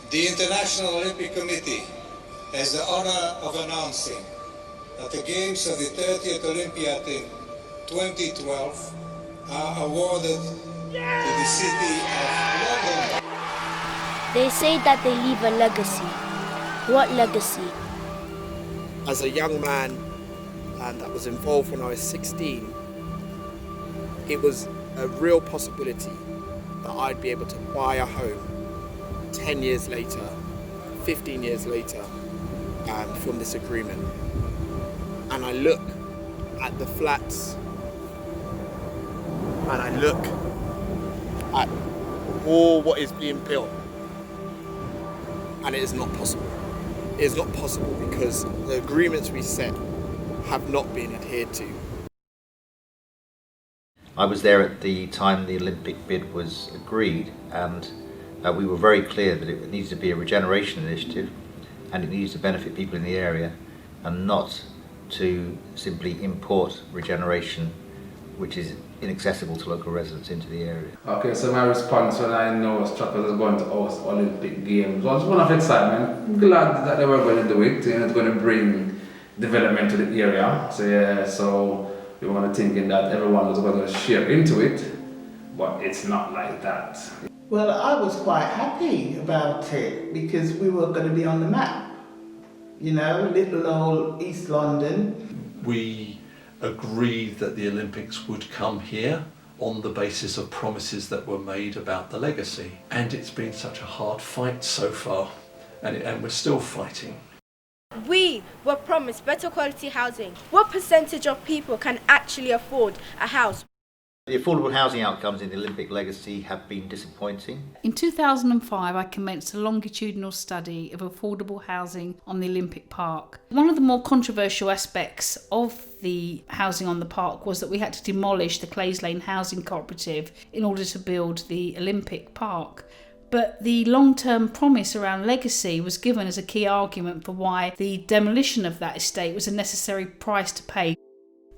The International Olympic Committee has the honor of announcing that the Games of the 30th Olympiad in 2012 are awarded to the city of London. They say that they leave a legacy. What legacy? As a young man that was involved when I was 16, it was a real possibility that I'd be able to buy a home 10 years later, 15 years later, from this agreement. And I look at the flats and I look at all what is being built, and it is not possible. It is not possible because the agreements we set have not been adhered to. I was there at the time the Olympic bid was agreed, and we were very clear that it needs to be a regeneration initiative and it needs to benefit people in the area and not to simply import regeneration which is inaccessible to local residents into the area. Okay, so my response when I know Strathclyde was going to host Olympic Games was one of excitement. Glad that they were going to do it, and it's going to bring development to the area. So yeah, so we were thinking that everyone was going to share into it, but it's not like that. Well, I was quite happy about it because we were going to be on the map. You know, little old East London. We agreed that the Olympics would come here on the basis of promises that were made about the legacy. And it's been such a hard fight so far, and we're still fighting. We were promised better quality housing. What percentage of people can actually afford a house? The affordable housing outcomes in the Olympic legacy have been disappointing. In 2005, I commenced a longitudinal study of affordable housing on the Olympic Park. One of the more controversial aspects of the housing on the park was that we had to demolish the Clays Lane Housing Cooperative in order to build the Olympic Park. But the long-term promise around legacy was given as a key argument for why the demolition of that estate was a necessary price to pay.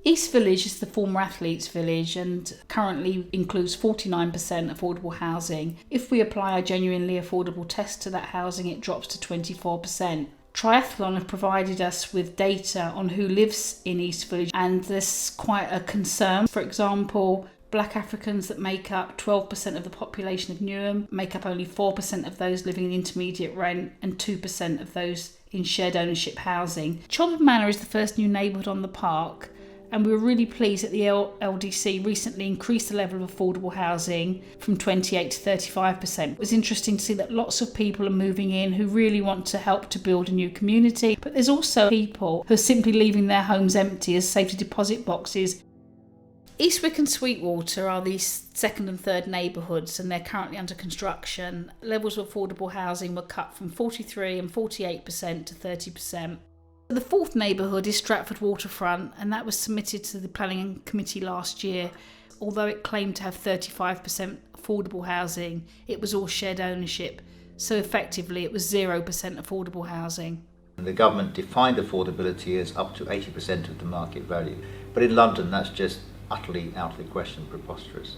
East Village is the former athletes' village and currently includes 49% affordable housing. If we apply a genuinely affordable test to that housing, it drops to 24%. Triathlon have provided us with data on who lives in East Village, and there's quite a concern. For example, Black Africans that make up 12% of the population of Newham make up only 4% of those living in intermediate rent and 2% of those in shared ownership housing. Chobham Manor is the first new neighbourhood on the park, and we were really pleased that the LDC recently increased the level of affordable housing from 28 to 35%. It was interesting to see that lots of people are moving in who really want to help to build a new community, but there's also people who are simply leaving their homes empty as safety deposit boxes. Eastwick and Sweetwater are the second and third neighbourhoods, and they're currently under construction. Levels of affordable housing were cut from 43% and 48% to 30%. The fourth neighbourhood is Stratford Waterfront, and that was submitted to the Planning Committee last year. Although it claimed to have 35% affordable housing, it was all shared ownership, so effectively it was 0% affordable housing. The government defined affordability as up to 80% of the market value, but in London that's just utterly out of the question, preposterous.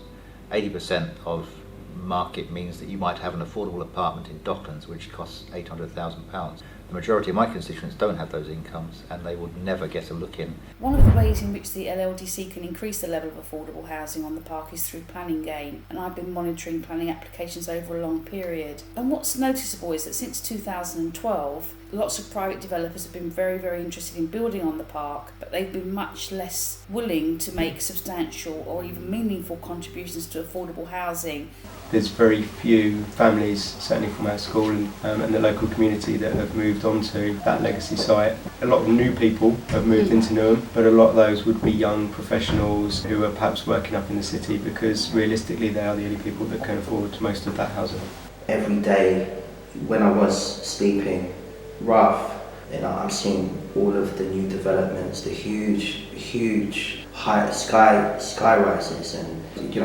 80% of market means that you might have an affordable apartment in Docklands which costs £800,000. The majority of my constituents don't have those incomes and they would never get a look in. One of the ways in which the LLDC can increase the level of affordable housing on the park is through planning gain, and I've been monitoring planning applications over a long period. And what's noticeable is that since 2012, lots of private developers have been very, very interested in building on the park, but they've been much less willing to make substantial or even meaningful contributions to affordable housing. There's very few families, certainly from our school and the local community, that have moved onto that legacy site. A lot of new people have moved into Newham, but a lot of those would be young professionals who are perhaps working up in the city because realistically they are the only people that can afford most of that housing. Every day when I was sleeping rough, I'm seeing all of the new developments, the huge high sky rises, and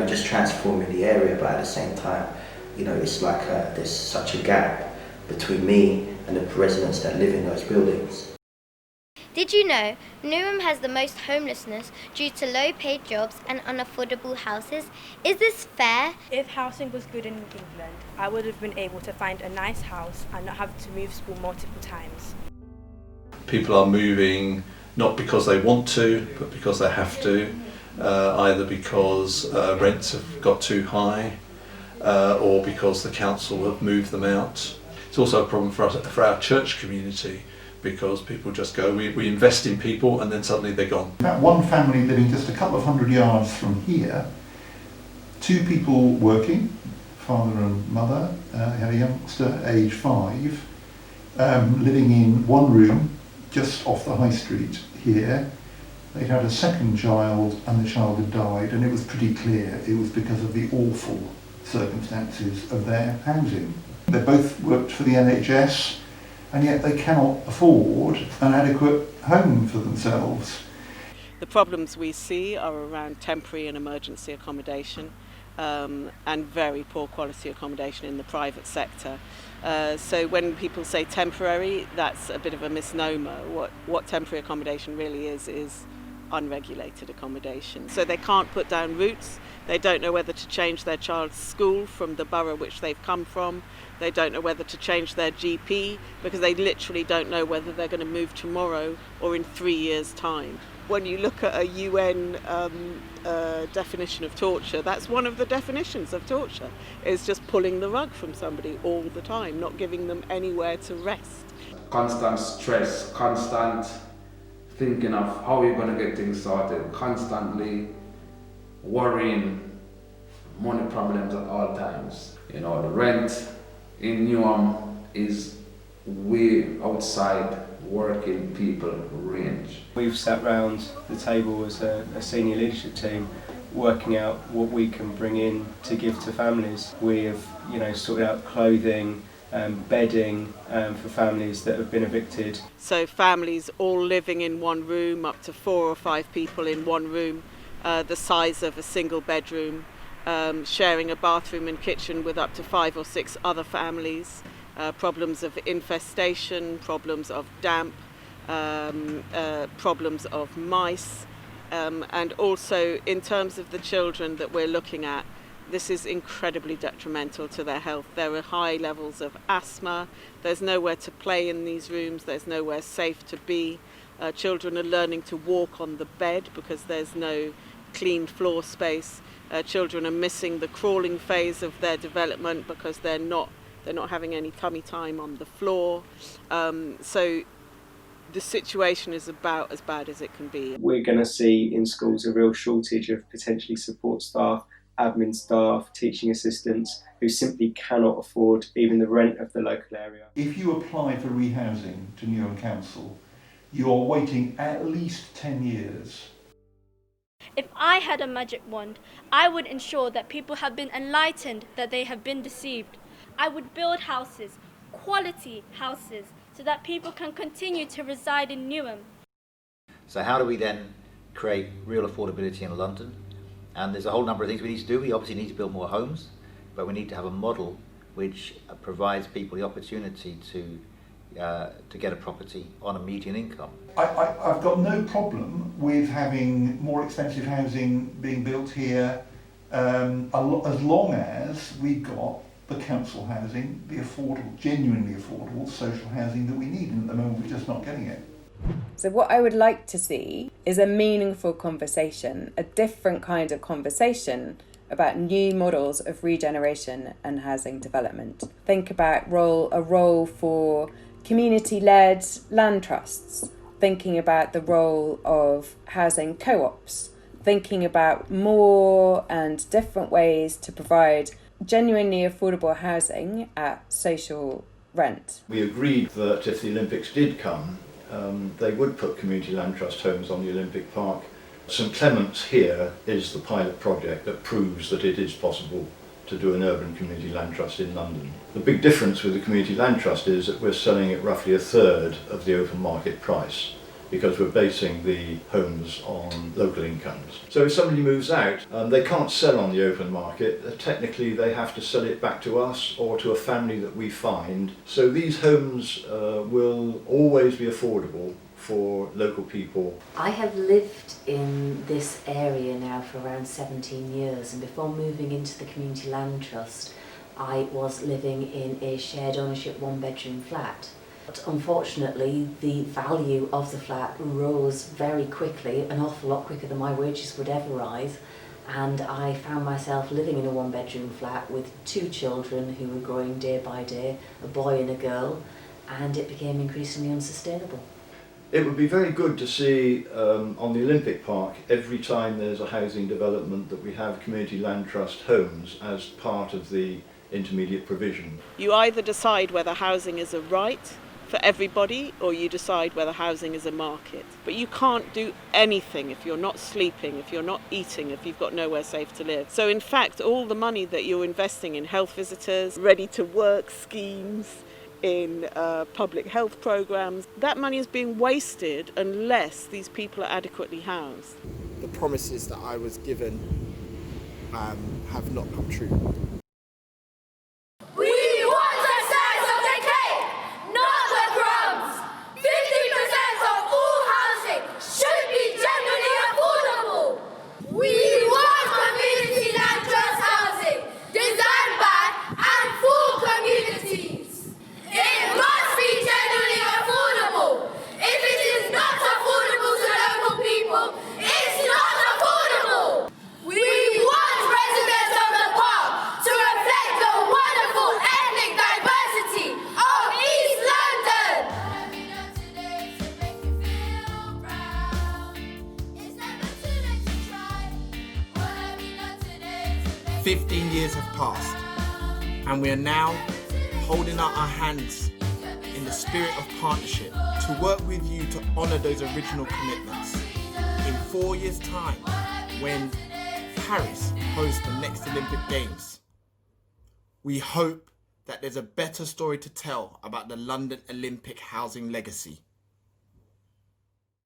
just transforming the area. But at the same time, it's like there's such a gap between me and the residents that live in those buildings. Did you know Newham has the most homelessness due to low-paid jobs and unaffordable houses? Is this fair? If housing was good in England, I would have been able to find a nice house and not have to move school multiple times. People are moving not because they want to, but because they have to, either because rents have got too high or because the council have moved them out. It's also a problem for our church community, because people just go, we invest in people and then suddenly they're gone. That one family living just a couple of hundred yards from here, two people working, father and mother, had a youngster aged 5, living in one room just off the high street here. They'd had a second child and the child had died, and it was pretty clear it was because of the awful circumstances of their housing. They both worked for the NHS, and yet they cannot afford an adequate home for themselves. The problems we see are around temporary and emergency accommodation and very poor quality accommodation in the private sector. So when people say temporary, that's a bit of a misnomer. What temporary accommodation really is unregulated accommodation. So they can't put down roots, they don't know whether to change their child's school from the borough which they've come from, they don't know whether to change their GP, because they literally don't know whether they're going to move tomorrow or in 3 years' time. When you look at a UN definition of torture, that's one of the definitions of torture, is just pulling the rug from somebody all the time, not giving them anywhere to rest. Constant stress, constant thinking of how you're going to get things sorted, constantly worrying, money problems at all times. You know, the rent in Newham is way outside working people range. We've sat round the table as a senior leadership team working out what we can bring in to give to families. We have, sorted out clothing, bedding for families that have been evicted. So families all living in one room, up to 4 or 5 people in one room, the size of a single bedroom, sharing a bathroom and kitchen with up to 5 or 6 other families, problems of infestation, problems of damp, problems of mice, and also in terms of the children that we're looking at, this is incredibly detrimental to their health. There are high levels of asthma, there's nowhere to play in these rooms, there's nowhere safe to be. Children are learning to walk on the bed because there's no clean floor space. Children are missing the crawling phase of their development because they're not having any tummy time on the floor. So the situation is about as bad as it can be. We're going to see in schools a real shortage of potentially support staff, admin staff, teaching assistants who simply cannot afford even the rent of the local area. If you apply for rehousing to Newham Council, you are waiting at least 10 years. If I had a magic wand, I would ensure that people have been enlightened that they have been deceived. I would build houses, quality houses, so that people can continue to reside in Newham. So how do we then create real affordability in London? And there's a whole number of things we need to do. We obviously need to build more homes, but we need to have a model which provides people the opportunity to get a property on a median income. I've got no problem with having more expensive housing being built here, as long as we've got the council housing, the affordable, genuinely affordable social housing that we need, and at the moment we're just not getting it. So what I would like to see is a meaningful conversation, a different kind of conversation about new models of regeneration and housing development. Think about a role for community-led land trusts, thinking about the role of housing co-ops, thinking about more and different ways to provide genuinely affordable housing at social rent. We agreed that if the Olympics did come, they would put community land trust homes on the Olympic Park. St Clement's here is the pilot project that proves that it is possible to do an urban community land trust in London. The big difference with the community land trust is that we're selling at roughly a third of the open market price, because we're basing the homes on local incomes. So if somebody moves out, they can't sell on the open market. Technically they have to sell it back to us or to a family that we find. So these homes will always be affordable for local people? I have lived in this area now for around 17 years, and before moving into the Community Land Trust, I was living in a shared ownership one-bedroom flat. But unfortunately, the value of the flat rose very quickly, an awful lot quicker than my wages would ever rise, and I found myself living in a one-bedroom flat with 2 children who were growing day by day, a boy and a girl, and it became increasingly unsustainable. It would be very good to see on the Olympic Park, every time there's a housing development, that we have Community Land Trust homes as part of the intermediate provision. You either decide whether housing is a right for everybody, or you decide whether housing is a market. But you can't do anything if you're not sleeping, if you're not eating, if you've got nowhere safe to live. So in fact, all the money that you're investing in health visitors, ready to work schemes, in public health programs, that money is being wasted unless these people are adequately housed. The promises that I was given have not come true. We want the size of the cake, not the crumbs. 50% of all housing should be generally affordable. We want community land trust housing designed by and for communities. It must be generally affordable. If it is not affordable to local people, it's not affordable. We want residents of the park to reflect the wonderful ethnic diversity of East London. 15 years have passed, and we are now holding out our hands in the spirit of partnership to work with you to honour those original commitments. In 4 years' time, when Paris hosts the next Olympic Games, we hope that there's a better story to tell about the London Olympic housing legacy.